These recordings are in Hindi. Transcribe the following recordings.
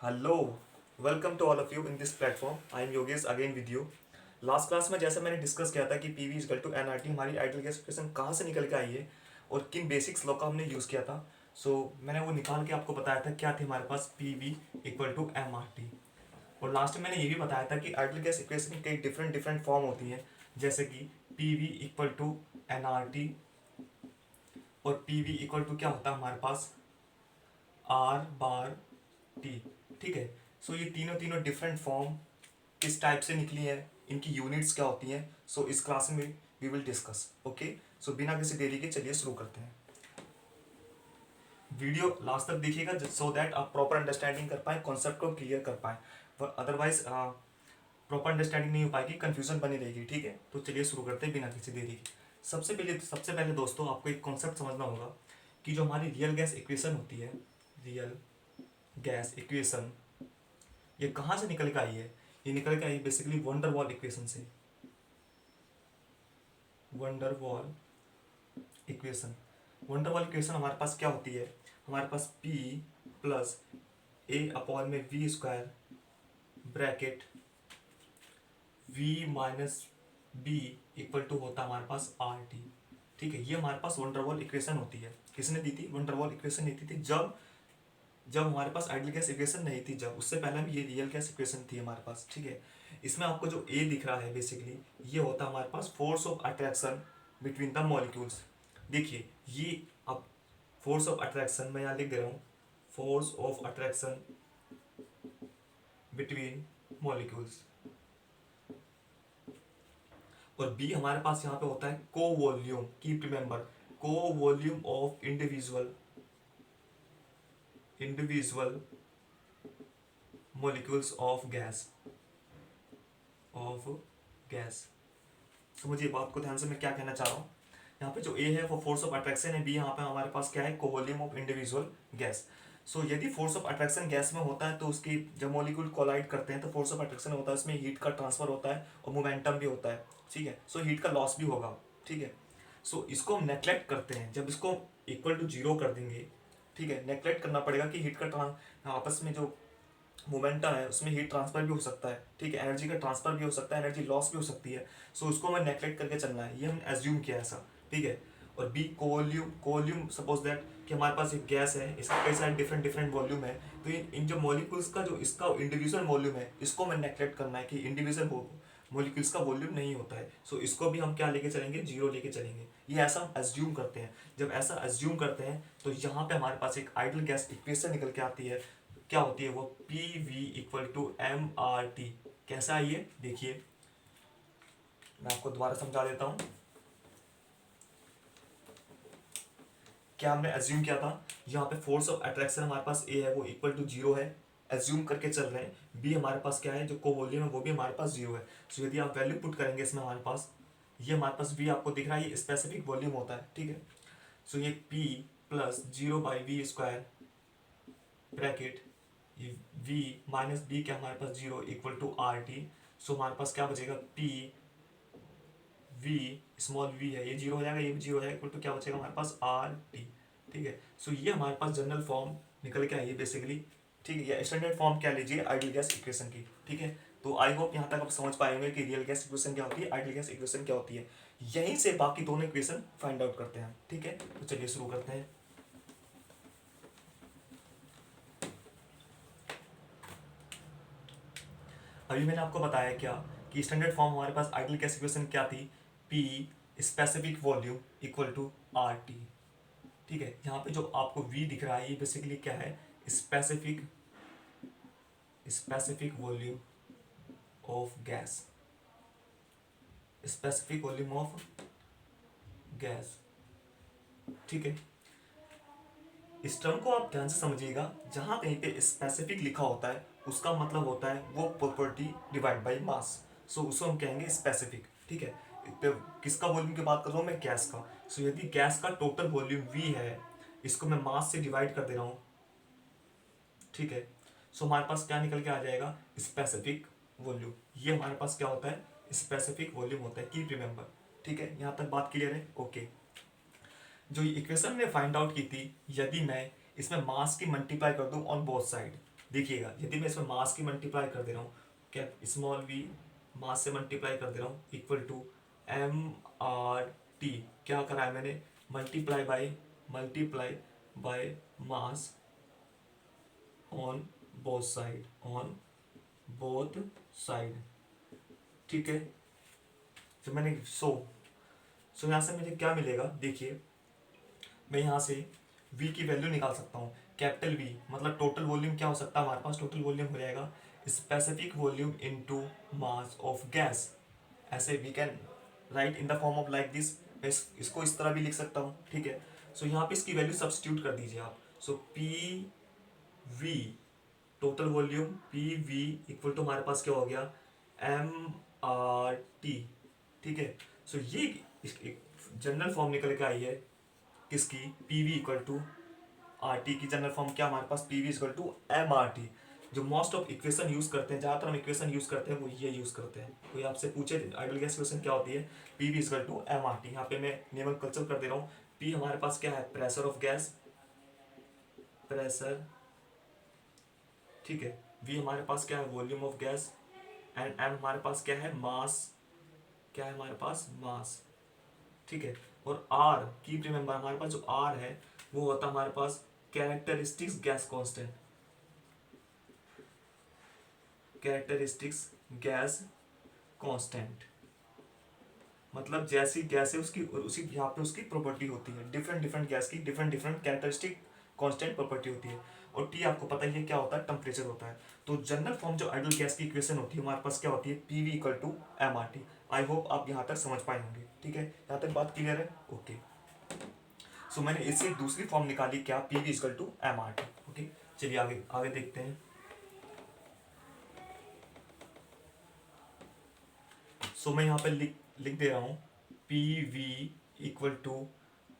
Hello, welcome to all of you in this platform. I am Yogesh again with you. Last class में जैसे मैंने डिस्कस किया था कि p v is equal to n r t हमारी आइडियल गैस इक्वेशन कहाँ से निकल के आई है और किन बेसिक्स लॉ का हमने यूज़ किया था। मैंने वो निकाल के आपको बताया था क्या थी हमारे पास P we equal to M R T. और लास्ट में मैंने ये भी बताया था कि आइडियल गैस इक्वेशन की कई डिफरेंट डिफरेंट फॉर्म होती हैं, जैसे कि p we equal to n r T और पी वी इक्वल टू क्या होता है हमारे पास आर बार टी। ठीक है। ये तीनों तीनों डिफरेंट फॉर्म किस टाइप से निकली है, इनकी यूनिट्स क्या होती हैं, इस क्लास में वी विल डिस्कस। ओके। बिना किसी देरी के चलिए शुरू करते हैं। वीडियो लास्ट तक देखिएगा सो दैट आप प्रॉपर अंडरस्टैंडिंग कर पाए, कॉन्सेप्ट को क्लियर कर पाए। अदरवाइज प्रॉपर अंडरस्टैंडिंग नहीं हो पाएगी, कंफ्यूजन बनी रहेगी। ठीक है, तो चलिए शुरू करते हैं बिना किसी देरी के। सबसे पहले दोस्तों आपको एक कॉन्सेप्ट समझना होगा कि जो हमारी रियल गैस इक्वेशन होती है, रियल गैस इक्वेशन, ये कहाँ से निकल के आई है? ये निकल के आई बेसिकली वंडर वॉल इक्वेशन से। Van der Waals equation. Van der Waals equation हमारे पास क्या होती है? हमारे पास P प्लस ए अपॉन में v square bracket v minus b equal to होता है हमारे पास आर टी। ठीक है, ये हमारे पास वंडर वॉल इक्वेशन होती है। किसने दी थी? वंडर वॉल इक्वेशन दी थी जब जब हमारे पास आइडियल गैस इक्वेशन नहीं थी, जब उससे पहले भी ये रियल गैस इक्वेशन थी हमारे पास। ठीक है, इसमें आपको जो ए दिख रहा है बेसिकली ये होता है हमारे पास force of attraction between the molecules. देखिए ये अब फोर्स ऑफ अट्रैक्शन मैं यहाँ लिख दे रहा हूँ, force of attraction between molecules. और बी हमारे पास यहाँ पे होता है को वॉल्यूम। कीप रिमेंबर, को volume of individual individual molecules of gas. समझिए बात को ध्यान से, मैं क्या कहना चाह रहा हूँ। यहाँ पे जो ए है वो फोर्स ऑफ अट्रैक्शन है, बी यहाँ पे हमारे पास क्या है? कोवॉल्यूम ऑफ इंडिविजुअल गैस। यदि फोर्स ऑफ अट्रैक्शन गैस में होता है तो उसकी जब मॉलिक्यूल कोलाइड करते हैं तो फोर्स ऑफ अट्रैक्शन होता है, उसमें हीट का ट्रांसफर होता है और मोमेंटम भी होता है। ठीक है, हीट का लॉस भी होगा। ठीक है, इसको हम नेग्लेक्ट करते हैं जब इसको इक्वल टू जीरो कर देंगे। ठीक है, नेग्लेक्ट करना पड़ेगा कि हीट का आपस में जो मोमेंटम है उसमें हीट ट्रांसफर भी हो सकता है। ठीक है, एनर्जी का ट्रांसफर भी हो सकता है, एनर्जी लॉस भी हो सकती है। उसको हमें नेग्लेक्ट करके चलना है, ये हम एज्यूम किया ऐसा। ठीक है, और बी कोवॉल्यूम सपोज दैट कि हमारे पास एक गैस है, इसका कई सारे डिफरेंट डिफरेंट वॉल्यूम है। तो इन जो मॉलिक्यूल्स का जो इसका इंडिविजुअल वॉल्यूम है इसको हमें नेग्लेक्ट करना है कि इंडिविजुअल मॉलिक्यूल्स का वॉल्यूम नहीं होता है। इसको भी हम क्या लेके चलेंगे? जीरो लेके चलेंगे। ये ऐसा हम एज्यूम करते हैं। जब ऐसा एज्यूम करते हैं तो यहाँ पे हमारे पास एक आइडियल गैस इक्वेशन निकल के आती है। क्या होती है वो? P we equal to M R t. कैसा है ये? देखिए मैं आपको दोबारा समझा देता हूँ। क्या हमने एज्यूम किया था? यहाँ पे फोर्स ऑफ अट्रैक्शन हमारे पास ए है वो इक्वल टू जीरो है, एज्यूम करके चल रहे हैं। बी हमारे पास क्या है? जो कोवॉल्यूम है वो भी हमारे पास जीरो है। यदि आप वैल्यू पुट करेंगे इसमें हमारे पास ये हमारे पास वी आपको दिख रहा है, ये स्पेसिफिक वॉल्यूम होता है। ठीक है, ये P plus zero by v square bracket v minus b क्या हमारे पास zero equal to are T. हमारे पास क्या बचेगा? पी वी स्मॉल वी है, ये जीरो हो जाएगा, ये भी जीरो है, इक्वल टू क्या बचेगा हमारे पास? Are t. ठीक है, ये हमारे पास जनरल फॉर्म निकल के आई है बेसिकली। ठीक है, या स्टैंडर्ड फॉर्म क्या लीजिए आइडियल गैस इक्वेशन की। ठीक है, तो आई होप यहाँ तक आप समझ पाएंगे कि रियल गैस इक्वेशन क्या होती है, आइडियल गैस इक्वेशन क्या होती है। यहीं से बाकी दोनों इक्वेशन फाइंड आउट करते हैं। ठीक है, तो चलिए शुरू करते हैं। अभी मैंने आपको बताया क्या कि स्टैंडर्ड फॉर्म हमारे पास आइडियल गैस इक्वेशन क्या थी? P specific volume equal to are t. ठीक है, यहाँ पे जो आपको वी दिख रहा है ये बेसिकली क्या है? Specific specific volume of gas. Specific volume of gas. ठीक है, इस टर्म को आप ध्यान से समझिएगा। जहां कहीं पे स्पेसिफिक लिखा होता है उसका मतलब होता है वो प्रॉपर्टी डिवाइड बाई मास। उसको हम कहेंगे स्पेसिफिक। ठीक है, तो किसका वॉल्यूम की बात कर रहा हूँ मैं? गैस का। यदि गैस का टोटल वॉल्यूम वी है, इसको मैं मास से डिवाइड कर दे रहा हूँ। ठीक है, हमारे पास क्या निकल के आ जाएगा? Specific volume. ये हमारे पास क्या होता है? स्पेसिफिक वॉल्यूम होता है। Keep remember. ठीक है, यहाँ तक बात क्लियर है? ओके। जो इक्वेशन ने फाइंड आउट की थी, यदि मैं इसमें मास की मल्टीप्लाई कर दूं ऑन बोथ साइड, देखिएगा, यदि मैं इसमें मास की मल्टीप्लाई कर दे रहा हूँ, कैप स्मॉल वी मास से मल्टीप्लाई कर दे रहा हूँ इक्वल टू MRT, क्या करा है मैंने, multiply by mass on both side, ठीक है। तो मैंने सो यहाँ से मुझे क्या मिलेगा, देखिए मैं यहाँ से v की वैल्यू निकाल सकता हूँ, कैपिटल V मतलब टोटल वॉल्यूम क्या हो सकता है हमारे पास, टोटल वॉल्यूम हो जाएगा specific volume into mass of gas, ऐसे we can write in the form of like this, मैं इसको इस तरह भी लिख सकता हूँ, ठीक है। सो यहाँ पे इसकी वैल्यू सब्स्टिट्यूट कर दीजिए आप, so PV total volume PV equal to हमारे पास क्या हो गया MRT, ठीक है। सो ये जनरल फॉर्म निकल के आई है किसकी, PV इक्वल टू RT की जनरल फॉर्म क्या हमारे पास, PV इक्वल टू MRT। जो मोस्ट ऑफ इक्वेशन यूज करते हैं, ज़्यादातर हम इक्वेशन यूज करते हैं वो ये यूज करते हैं। कोई आपसे पूछे आइडियल गैस इक्वेशन क्या होती है, PV इक्वल टू MRT। यहाँ पे मैं नेमन कल्चर कर दे रहा हूँ, P हमारे पास क्या है, प्रेशर ऑफ गैस, प्रेशर, ठीक है। V हमारे पास क्या है, volume of gas, and M हमारे पास क्या है, मास, क्या है हमारे पास, मास, ठीक है। और R कीप रिमेंबर, हमारे पास जो R है वो होता है हमारे पास characteristics gas constant, characteristics gas constant, मतलब जैसी गैस है उसकी और उसी यहाँ पे उसकी प्रॉपर्टी होती है, डिफरेंट डिफरेंट गैस की different different characteristic constant property होती है। और टी आपको पता ही है क्या होता है, टेम्परेचर होता है। तो जनरल फॉर्म जो आइडियल गैस की इक्वेशन होती है हमारे पास क्या होती है, PV equal to MRT। I hope आप यहाँ तक समझ पाए होंगे, ठीक है, यहाँ तक बात क्लियर है, ओके। सो मैंने इससे दूसरी फॉर्म निकाली क्या, PV equal to MRT, okay. चलिए आगे आगे देखते हैं। सो मैं यहाँ पे लिख दे रहा हूँ PV equal to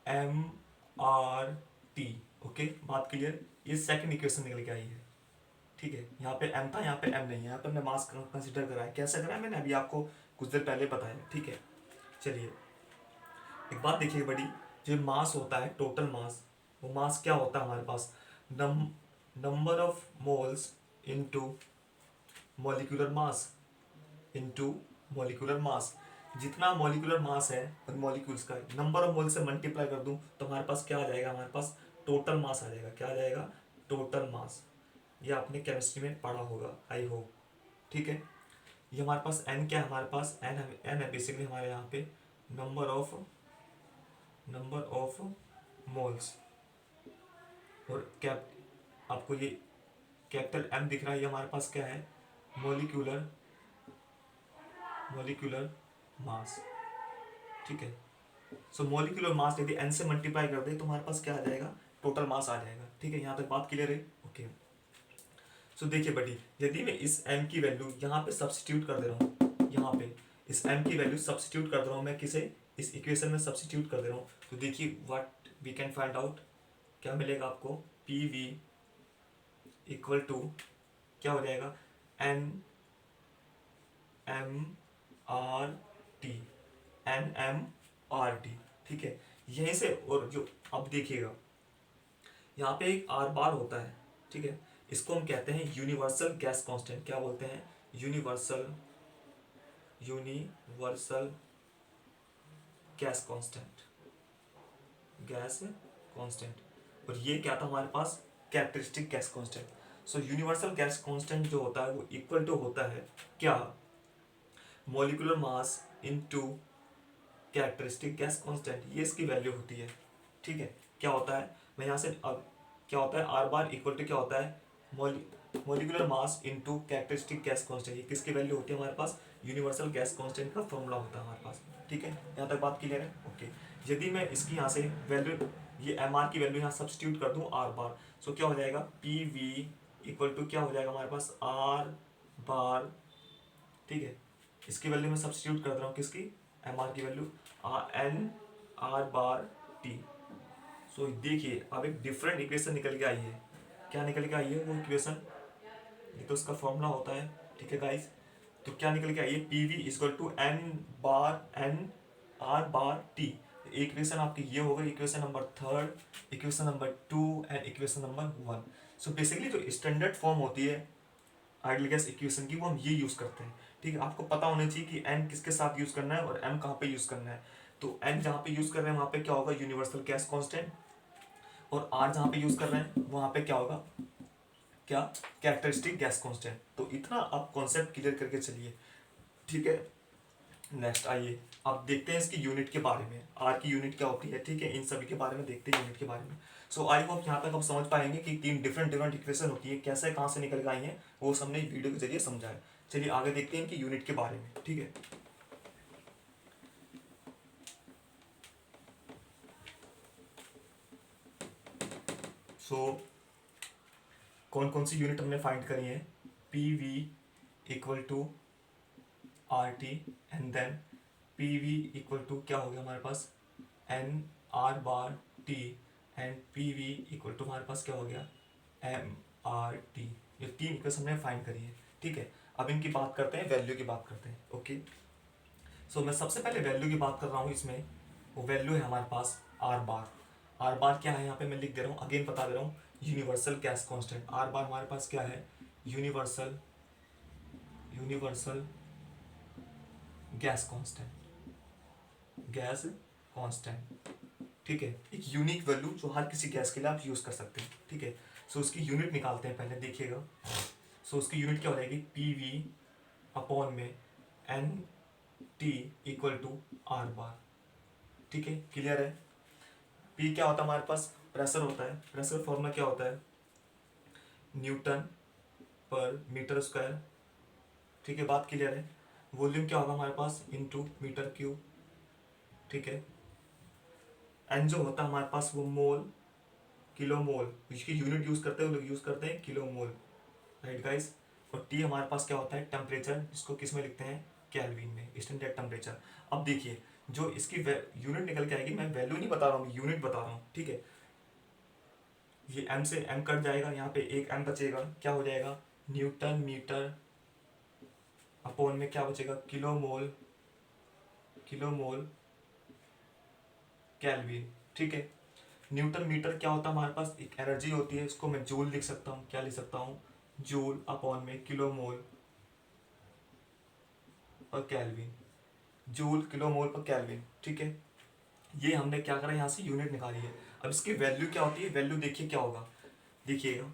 MRT, okay, बात क्लियर। ये सेकंड इक्वेशन निकल के आई है, ठीक है। यहाँ पे M था, यहाँ पे M नहीं है, यहाँ पे हमने मास कंसिडर करा है, कैसे करा है मैंने अभी आपको कुछ देर पहले बताया, ठीक है। चलिए एक बात देखिए बड़ी, जो मास होता है टोटल मास, वो मास क्या होता है हमारे पास, number of moles into molecular mass, into molecular mass. जितना मॉलिक्यूलर मास है उन मॉलिक्यूल्स का नंबर ऑफ मोल से मल्टीप्लाई कर दूं तो हमारे पास क्या आ जाएगा, हमारे पास टोटल मास आ जाएगा, क्या आ जाएगा, टोटल मास। ये आपने केमिस्ट्री में पढ़ा होगा आई होप, ठीक है। ये हमारे पास n क्या है, हमारे पास n है बेसिकली हमारे यहाँ पे नंबर ऑफ मोल्स, और कैप आपको ये कैपिटल M दिख रहा है, ये हमारे पास क्या है, मॉलिक्यूलर मास, ठीक है। सो मॉलिक्यूलर मास यदि n से मल्टीप्लाई कर दे तो हमारे पास क्या आ जाएगा, टोटल मास आ जाएगा, ठीक है। यहाँ तक बात क्लियर है, ओके। सो देखिए बड़ी, यदि मैं इस m की वैल्यू यहाँ पे सब्स्टिट्यूट कर दे रहा हूँ, यहाँ पे इस m की वैल्यू सब्स्टिट्यूट कर दे रहा हूँ मैं किसे, इस इक्वेशन में सब्स्टिट्यूट कर दे रहा हूँ, तो देखिए what we can find out, क्या मिलेगा आपको, PV इक्वल टू क्या हो जाएगा, NMRT, ठीक है। यहीं से, और जो अब देखिएगा यहाँ पे एक R बार होता है, ठीक है, इसको हम कहते हैं यूनिवर्सल गैस कांस्टेंट, क्या बोलते हैं, यूनिवर्सल गैस कांस्टेंट, और ये क्या था हमारे पास, characteristic gas constant. So universal gas constant जो होता है वो इक्वल टू होता है क्या, molecular mass into characteristic gas constant, ये इसकी वैल्यू होती है, ठीक है। क्या होता है, मैं यहाँ से अब क्या होता है, R बार इक्वल टू क्या होता है, molecular mass into characteristic gas constant, ये किसकी वैल्यू होती है हमारे पास, यूनिवर्सल गैस कांस्टेंट का फॉर्मूला होता है हमारे पास, ठीक है। यहाँ तक बात क्लियर है, ओके। यदि मैं इसकी यहाँ से वैल्यू, ये MR की वैल्यू यहाँ सब्स्टिट्यूट कर दूँ R बार, सो क्या हो जाएगा, PV इक्वल टू क्या हो जाएगा हमारे पास, R बार, ठीक है। इसकी वैल्यू मैं सब्स्टिट्यूट कर रहा हूँ किसकी, MR की वैल्यू NR/T। सो देखिए अब एक डिफरेंट इक्वेशन निकल के आई है, क्या निकल के आई है वो इक्वेशन, ये तो उसका फॉर्मूला होता है, ठीक है गाइस। तो क्या निकल के आई है, PV equal to NR/T। Equation आपकी ये हो गई, equation number 3, equation number 2 and equation number 1। So basically जो स्टैंडर्ड फॉर्म होती है आइडियल गैस इक्वेशन की वो हम ये यूज़ करते हैं। ठीक है, आपको पता होना चाहिए कि एन किसके साथ यूज़ करना है और एम कहाँ पे यूज़ करना है। तो एन जहाँ पे यूज़ कर रहे हैं वहाँ पे क्या होगा, यूनिवर्सल गैस कांस्टेंट, और आर जहाँ पे यूज़ कर रहे हैं वहाँ पे क्या होगा, क्या, कैरेक्टरिस्टिक गैस कांस्टेंट। तो इतना आप कॉन्सेप्ट क्लियर करके चलिए। ठीक है, नेक्स्ट आइए अब देखते हैं इसकी यूनिट के बारे में, आर की यूनिट क्या होती है। ठीक है, इन सभी के बारे में देखते हैं यूनिट के बारे में। सो आई होप यहाँ तक आप समझ पाएंगे कि तीन डिफरेंट डिफरेंट इक्वेशन होती है, कैसे कहाँ से निकल के आई हैं वो हमने वीडियो के जरिए समझा है। चलिए आगे देखते हैं इनकी यूनिट के बारे में। ठीक है, सो कौन कौन सी यूनिट हमने फाइंड करी है, P we equal to are T, and then P we equal to क्या हो गया हमारे पास, n R bar T, and P we equal to हमारे पास क्या हो गया, एम आर टी। ये तीन इक्वेशन हमने फाइंड करी है। ठीक है, अब इनकी बात करते हैं, वैल्यू की बात करते हैं। ओके, सो मैं सबसे पहले वैल्यू की बात कर रहा हूँ इसमें। वो वैल्यू है हमारे पास आर बार। आर बार क्या है यहाँ पे मैं लिख दे रहा हूँ, अगेन बता दे रहा हूँ, यूनिवर्सल गैस कांस्टेंट। आर बार हमारे पास क्या है, universal universal gas constant, gas constant. ठीक है, एक यूनिक वैल्यू जो हर किसी गैस के लिए आप यूज़ कर सकते हैं। ठीक है, सो उसकी यूनिट निकालते हैं पहले, देखिएगा। सो उसकी यूनिट क्या हो जाएगी, पी वी अपॉन में n t equal to r bar. ठीक है, क्लियर है। पी क्या होता है हमारे पास, प्रेशर होता है। प्रेशर फॉर्मूला क्या होता है, न्यूटन पर मीटर स्क्वायर। ठीक है, बात क्लियर है। वॉल्यूम क्या होगा हमारे पास, इनटू मीटर क्यूब। ठीक है, एन जो होता है हमारे पास वो मोल, किलो मोल, इसकी यूनिट यूज करते हैं, वो लोग यूज करते हैं किलो मोल, राइट गाइस। और टी हमारे पास क्या होता है, टेम्परेचर, जिसको किस में लिखते हैं, केल्विन में, स्टैंडर्ड टेम्परेचर। अब देखिए जो इसकी यूनिट निकल के आएगी, मैं वैल्यू नहीं बता रहा हूँ, यूनिट बता रहा हूँ। ठीक है, ये एम से एम कट जाएगा, यहाँ पे एक एम बचेगा, क्या हो जाएगा, न्यूटन मीटर अपॉन में क्या बचेगा, kilo mole, kilo mole kelvin. ठीक है, न्यूटन मीटर क्या होता है हमारे पास, एक एनर्जी होती है, इसको मैं जूल लिख सकता हूँ, क्या लिख सकता हूँ, जूल अपॉन में किलो मोल और केल्विन, जूल किलो मोल पर केल्विन। ठीक है, ये हमने क्या करा, यहाँ से यूनिट निकाली है। अब इसकी वैल्यू क्या होती है, वैल्यू देखिए क्या होगा, देखिएगा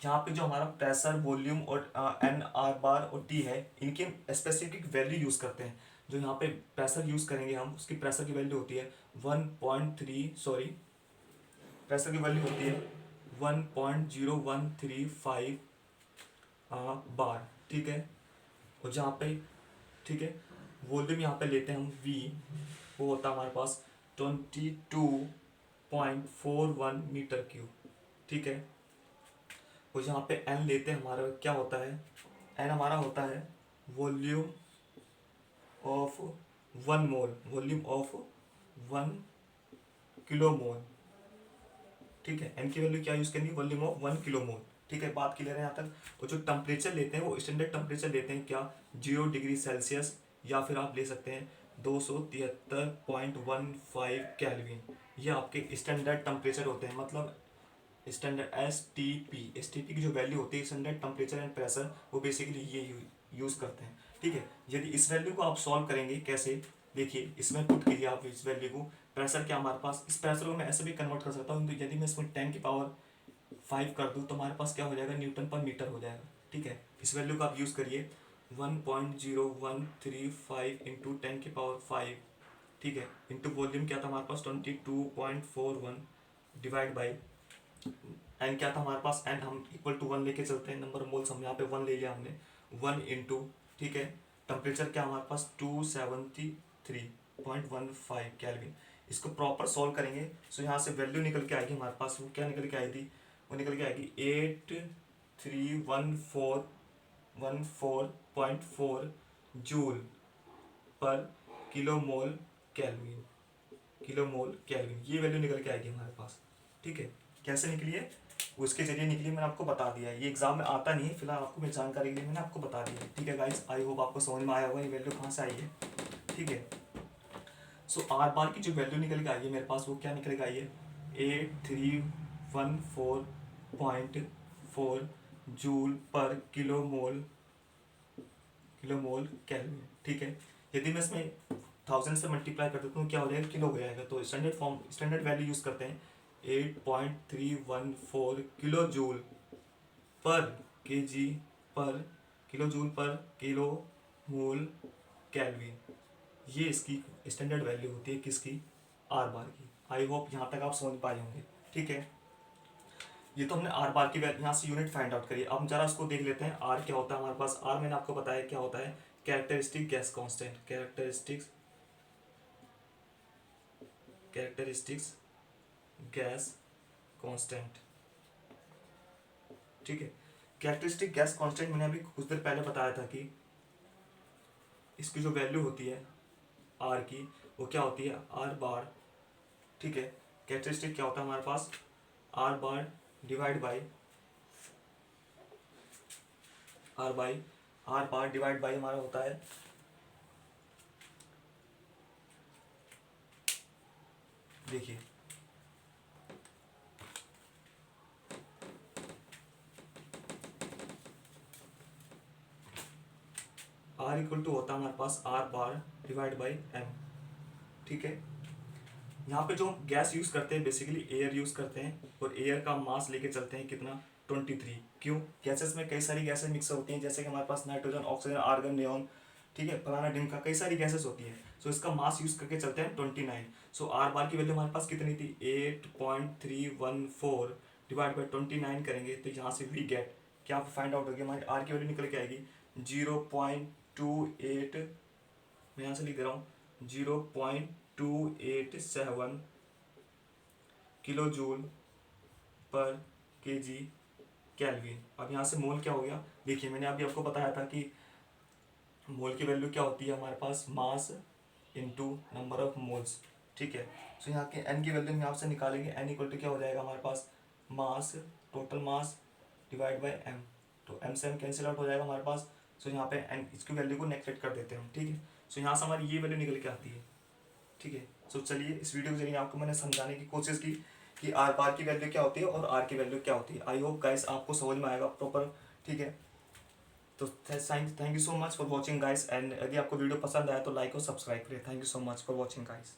यहाँ पे जो हमारा प्रेशर, वॉल्यूम और एन आर बार और टी है, इनकी स्पेसिफिक वैल्यू यूज करते हैं। जो यहाँ पे प्रेशर यूज करेंगे हम, उसकी प्रेशर की वैल्यू होती है 1.3, सॉरी, प्रेशर की वैल्यू होती है 1.0135 बार। ठीक है, और जहाँ पे, ठीक है, वॉल्यूम यहाँ पे लेते हैं हम वी, वो होता है हमारे पास 22.41 मीटर क्यूब। ठीक है, और जहाँ पे एन लेते हैं हमारा क्या होता है, एन हमारा होता है volume of 1 mole, volume of 1 kilo mole. ठीक है, एन की वैल्यू क्या यूज करनी है, वॉल्यूम ऑफ 1 किलो मोल। ठीक है, बात क्लियर है यहाँ तक। और जो टेम्परेचर लेते हैं वो स्टैंडर्ड टेम्परेचर लेते हैं, क्या, 0 डिग्री सेल्सियस, या फिर आप ले सकते हैं 273.15 केल्विन। ये आपके स्टैंडर्ड टेम्परेचर होते हैं, मतलब स्टैंडर्ड एस टी पी की जो वैल्यू होती है, स्टैंडर्ड टेम्परेचर एंड प्रेशर, वो बेसिकली ये यूज़ करते हैं। ठीक है, यदि इस वैल्यू को आप सॉल्व करेंगे कैसे, देखिए इसमें पुट कीजिए आप इस वैल्यू को। प्रेशर क्या हमारे पास, इस प्रेशर को मैं ऐसे भी कन्वर्ट कर सकता हूँ, तो यदि मैं इसमें 10 की पावर 5 कर दूँ तो हमारे पास क्या हो जाएगा, न्यूटन पर मीटर हो जाएगा। ठीक है, इस वैल्यू को आप यूज़ करिए 1.0135 इंटू 10 की पावर 5। ठीक है, इंटू वॉल्यूम क्या था हमारे पास 22.41 डिवाइड बाई एन क्या था हमारे पास, एन हम इक्वल टू 1 लेके चलते हैं, नंबर मोल्स हम यहाँ पे 1 ले लिया हमने, 1 इंटू, ठीक है, टेम्परेचर क्या हमारे पास 273.15 केल्विन। इसको प्रॉपर सॉल्व करेंगे, सो यहाँ से वैल्यू निकल के आएगी हमारे पास, वो क्या निकल के आई थी, वो निकल के आएगी 8314.4 जूल पर kilo mole kelvin, kilo mole kelvin, ये वैल्यू निकल के आएगी हमारे पास। ठीक है, कैसे निकली है, उसके जरिए निकली, मैंने आपको बता दिया है। ये एग्जाम में आता नहीं है, फिलहाल आपको मैं जानकारी के लिए मैंने आपको बता दिया है। ठीक है गाइस, आई होप आपको समझ में आया होगा ये वैल्यू कहाँ से आई है। ठीक है, सो आर बार की जो वैल्यू निकल के आई है मेरे पास, वो क्या निकल के आई है, 8314.4 4 जूल पर किलो मोल केल्विन। ठीक है, यदि मैं इसमें 1000 से मल्टीप्लाई कर देता हूँ क्या हो जाएगा, किलो हो जाएगा। तो स्टैंडर्ड वैल्यू यूज़ करते हैं 8.314 किलो जूल पर केजी पर किलो मोल केल्विन। ये इसकी स्टैंडर्ड वैल्यू होती है किसकी, आर बार की। आई होप यहाँ तक आप समझ पाए होंगे। ठीक है, ये तो हमने आर बार की वैल्यू यहाँ से यूनिट फाइंड आउट करी। अब जरा उसको देख लेते हैं आर क्या होता है हमारे पास। आर मैंने आपको बताया क्या होता है, characteristic gas constant, characteristics gas constant. ठीक है, कैरेक्टरिस्टिक गैस कांस्टेंट मैंने अभी कुछ देर पहले बताया था कि इसकी जो वैल्यू होती है आर की, वो क्या होती है, आर बार। ठीक है, कैरेक्टरिस्टिक क्या होता है हमारे पास, आर बार डिवाइड बाई हमारा होता है देखिए आर इक्वल टू होता है हमारे पास R bar divide by m. ठीक है, यहाँ पे जो गैस यूज करते हैं बेसिकली एयर यूज करते हैं, और एयर का मास लेके चलते हैं कितना, 23। क्यों, गैसेस में कई सारी गैसेस मिक्स होती हैं, जैसे कि हमारे पास नाइट्रोजन, ऑक्सीजन, आर्गन, नियॉन, ठीक है, फलाना डिमका, कई सारी गैसेस होती हैं। सो इसका मास यूज करके चलते हैं 29। सो आर बार की वैल्यू हमारे पास कितनी थी, 8.314 डिवाइड बाई 29 करेंगे तो यहाँ से वी गेट क्या फाइंड आउट होगी, हमारी आर की वैल्यू निकल के आएगी 0.28, मैं यहाँ से लिख दे रहा हूँ 0.287 किलो जूल पर केजी केल्विन। अब यहाँ से मोल क्या हो गया, देखिए मैंने अभी आपको बताया था कि मोल की वैल्यू क्या होती है हमारे पास, mass into number of moles. ठीक है, सो यहाँ के एन की वैल्यू हम यहाँ से निकालेंगे, एन इक्वल टू क्या हो जाएगा हमारे पास, mass, total mass divide by m. तो एम से एम कैंसिल आउट हो जाएगा हमारे पास। सो यहाँ पे एन, इसकी वैल्यू को नेगलेक्ट कर देते हैं हम। ठीक है, सो यहाँ से हमारी ये वैल्यू निकल के आती है। ठीक है, सो चलिए इस वीडियो के जरिए आपको मैंने समझाने की कोशिश की कि आर बार की वैल्यू क्या होती है और आर की वैल्यू क्या होती है। आई होप गाइस आपको समझ में आएगा प्रॉपर। ठीक है, तो thank you so much for watching guys, and यदि आपको वीडियो पसंद आया तो लाइक और सब्सक्राइब करें। Thank you so much for watching guys.